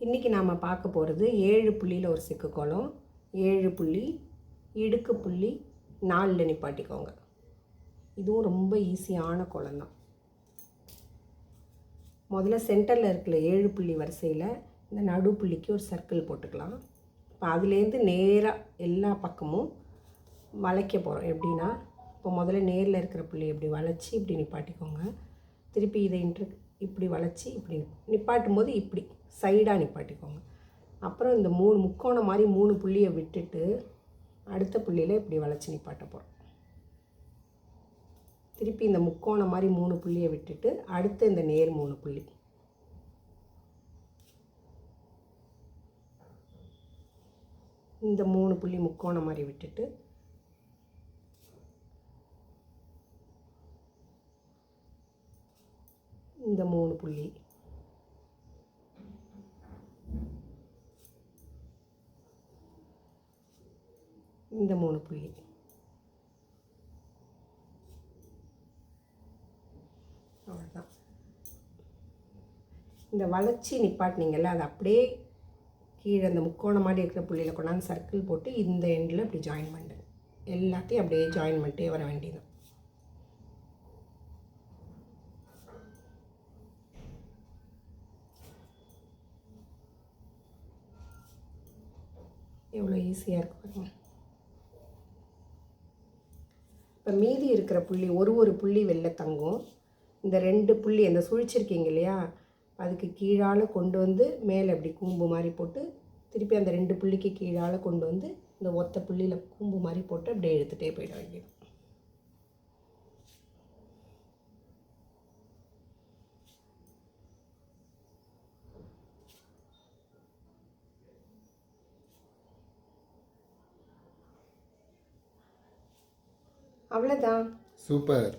இன்றைக்கி நாம் பார்க்க போகிறது 7 புள்ளியில் ஒரு சிக்கு கோலம். 7 புள்ளி இடுக்கு புள்ளி 4ல் நிப்பாட்டிக்கோங்க. இதுவும் ரொம்ப ஈஸியான கோலம் தான். முதல்ல சென்டரில் இருக்கிற 7 புள்ளி வரிசையில் இந்த நடு புள்ளிக்கு ஒரு சர்க்கிள் போட்டுக்கலாம். இப்போ அதுலேருந்து நேராக எல்லா பக்கமும் வளைக்க போகிறோம். எப்படின்னா, இப்போ முதல்ல நேரில் இருக்கிற புள்ளி இப்படி வளைச்சி இப்படி நிப்பாட்டிக்கோங்க. திருப்பி இதை இப்படி வளைச்சி இப்படி நிப்பாட்டும் போது இப்படி சைடாக நிப்பாட்டிக்கோங்க. அப்புறம் இந்த முக்கோணம் மாதிரி 3 புள்ளியை விட்டுட்டு அடுத்த புள்ளியில் இப்படி வளைச்சி நிப்பாட்ட போகிறோம். திருப்பி இந்த முக்கோணம் மாதிரி 3 புள்ளியை விட்டுட்டு அடுத்த இந்த நேர் 3 புள்ளி, இந்த 3 புள்ளி முக்கோணம் மாதிரி விட்டுட்டு இந்த 3 புள்ளி, இந்த 3 புள்ளி, அவ்வளோதான். இந்த வளைச்சி நிப்பாட்டினீங்கல்ல, அது அப்படியே கீழே அந்த முக்கோணம் மாதிரி இருக்கிற புள்ளியில் கொண்டாந்து சர்க்கிள் போட்டு இந்த எண்டில் அப்படி ஜாயின் பண்ணுங்க. எல்லாத்தையும் அப்படியே ஜாயின் பண்ணிட்டே வர வேண்டியது. எவ்வளோ ஈஸியாக இருக்கு பாருங்க. இப்போ மீதி இருக்கிற புள்ளி ஒரு புள்ளி வெளில தங்கும். இந்த 2 புள்ளி அந்த சுழிச்சிருக்கீங்க இல்லையா, அதுக்கு கீழால் கொண்டு வந்து மேலே இப்படி கூம்பு மாதிரி போட்டு திருப்பி அந்த 2 புள்ளிக்கு கீழால் கொண்டு வந்து இந்த ஒத்த புள்ளியில் கூம்பு மாதிரி போட்டு அப்படியே எடுத்துகிட்டே போயிட வேண்டியது. அவ்வளோதான். சூப்பர்.